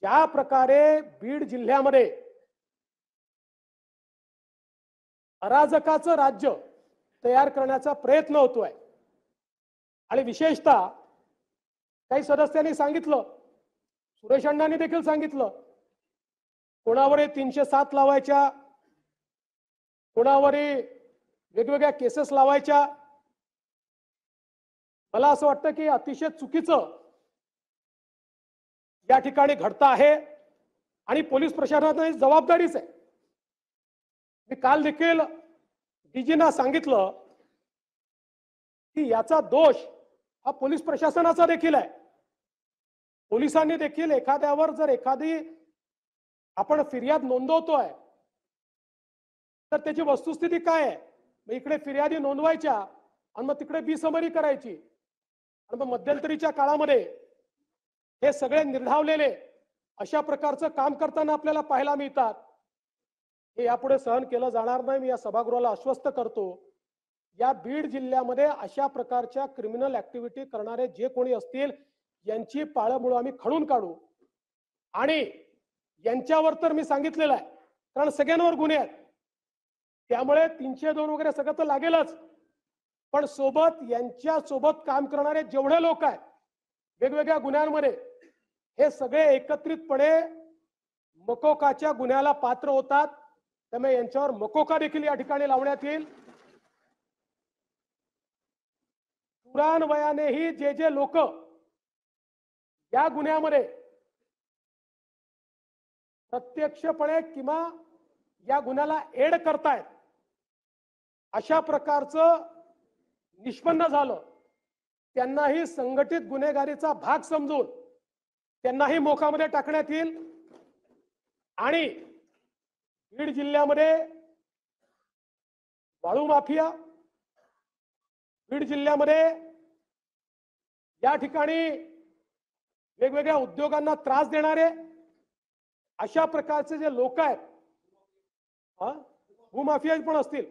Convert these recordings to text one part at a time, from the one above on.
ज्या प्रकारे बीड जिल्ह्यामध्ये अराजकाचं राज्य तयार करण्याचा प्रयत्न होतोय आणि विशेषतः काही सदस्यांनी सांगितलं, सुरेश अण्णांनी देखील सांगितलं, कोणावर 307 लावायच्या, कोणावर वेगवेगळ्या केसेस लावायच्या. मला असं वाटतं की अतिशय चुकीचं या ठिकाणी घडतं आहे आणि पोलीस प्रशासनाची जबाबदारीच आहे. मी काल देखील डीजींना सांगितलं की याचा दोष हा पोलीस प्रशासनाचा देखील आहे. पोलिसांनी देखील एखाद्यावर जर एखादी आपण फिर्याद नोंदवतोय तर त्याची वस्तुस्थिती काय आहे, मग इकडे फिर्यादी नोंदवायच्या आणि मग तिकडे बिसमरी करायची आणि मग मध्यंतरीच्या काळामध्ये हे सगळे निर्धावलेले अशा प्रकारचं काम करताना आपल्याला पाहायला मिळतात. हे यापुढे सहन केलं जाणार नाही. मी या सभागृहाला आश्वस्त करतो, या बीड जिल्ह्यामध्ये अशा प्रकारच्या क्रिमिनल ऍक्टिव्हिटी करणारे जे कोणी असतील यांची पाळंमुळं आम्ही खणून काढू आणि यांच्यावर तर मी सांगितलेलं आहे, कारण सगळ्यांवर गुन्हे आहेत, त्यामुळे 302 वगैरे सगळं तर लागेलच, पण सोबत यांच्या सोबत काम करणारे जेवढे लोक आहेत वेगवेगळ्या गुन्ह्यांमध्ये, हे सगळे एकत्रितपणे मकोकाच्या गुन्ह्याला पात्र होतात. त्यामुळे यांच्यावर मकोका देखील या ठिकाणी लावण्यात येईल. पुराण वयानेही जे जे लोक या गुन्ह्यामध्ये प्रत्यक्षपणे किंवा या गुन्ह्याला एड करतायत अशा प्रकारचं निष्पन्न झालं, त्यांनाही संघटित गुन्हेगारीचा भाग समजून त्यांनाही मोकामध्ये टाकण्यात येईल. आणि बीड जिल्ह्यामध्ये वाळू माफिया, बीड जिल्ह्यामध्ये या ठिकाणी वेगवेगळ्या उद्योगांना त्रास देणारे अशा प्रकारचे जे लोक आहेत, भूमाफिया पण असतील,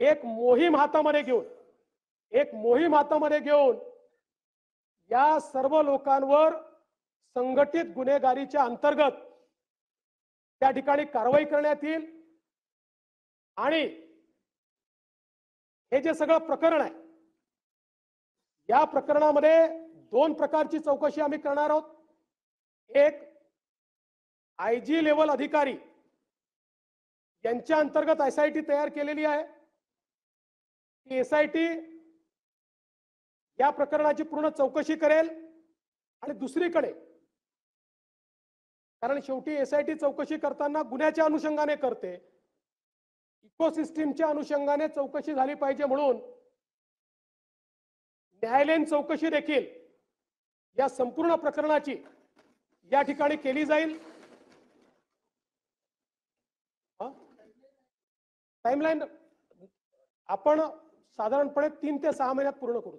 एक मोहीम हातामध्ये घेऊन या सर्व लोकांवर संघटित गुन्हेगारीच्या अंतर्गत त्या ठिकाणी कारवाई करण्यात येईल. आणि हे जे सगळं प्रकरण आहे, या प्रकरणामध्ये 2 प्रकारची चौकशी आम्ही करणार आहोत. एक आयजी लेवल अधिकारी यांच्या अंतर्गत एसआयटी तयार केलेली आहे. ही एसआयटी या प्रकरणाची पूर्ण चौकशी करेल. आणि दुसरीकडे, कारण शेवटी एसआयटी चौकशी करताना गुन्ह्याच्या अनुषंगाने करते, इकोसिस्टीमच्या अनुषंगाने चौकशी झाली पाहिजे, म्हणून न्यायालयीन चौकशी देखील या संपूर्ण प्रकरणाची या ठिकाणी केली जाईल. टाइमलाईन आपण साधारणपणे 3 ते 6 महिन्यात पूर्ण करू.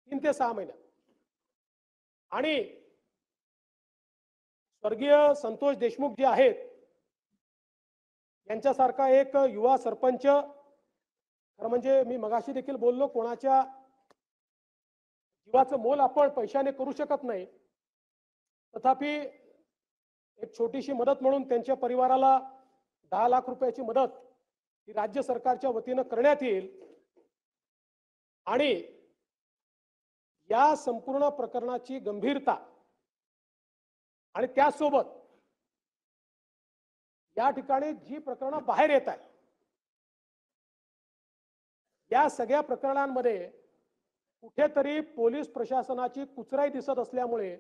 3 ते 6 महिन्यात. आणि स्वर्गीय संतोष देशमुख जे आहेत, यांच्यासारखा एक युवा सरपंच, खरं म्हणजे मी मगाशी देखील बोललो, कोणाच्या जीवाचं मोल आपण पैशाने करू शकत नाही, तथापि एक छोटीशी मदत म्हणून त्यांच्या परिवाराला 10 लाख रुपयाची मदत ही राज्य सरकारच्या वतीनं करण्यात येईल. आणि या संपूर्ण प्रकरणाची गंभीरता आणि त्यासोबत या ठिकाणी जी प्रकरणं बाहेर येत आहेत, या सगळ्या प्रकरणांमध्ये कुठेतरी पोलीस प्रशासनाची कुचराई दिसत असल्यामुळे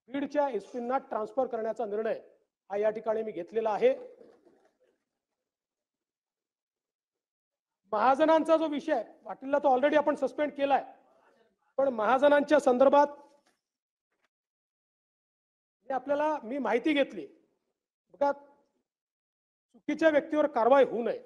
बीडच्या एसपींना ट्रान्सफर करण्याचा निर्णय हा या ठिकाणी मी घेतलेला आहे. महाजनांचा जो विषय पाटीलला तो ऑलरेडी आपण सस्पेंड केलाय, पण महाजनांच्या संदर्भात आपल्याला मी माहिती घेतली. बघा, चुकीच्या व्यक्तीवर कारवाई होऊ नये,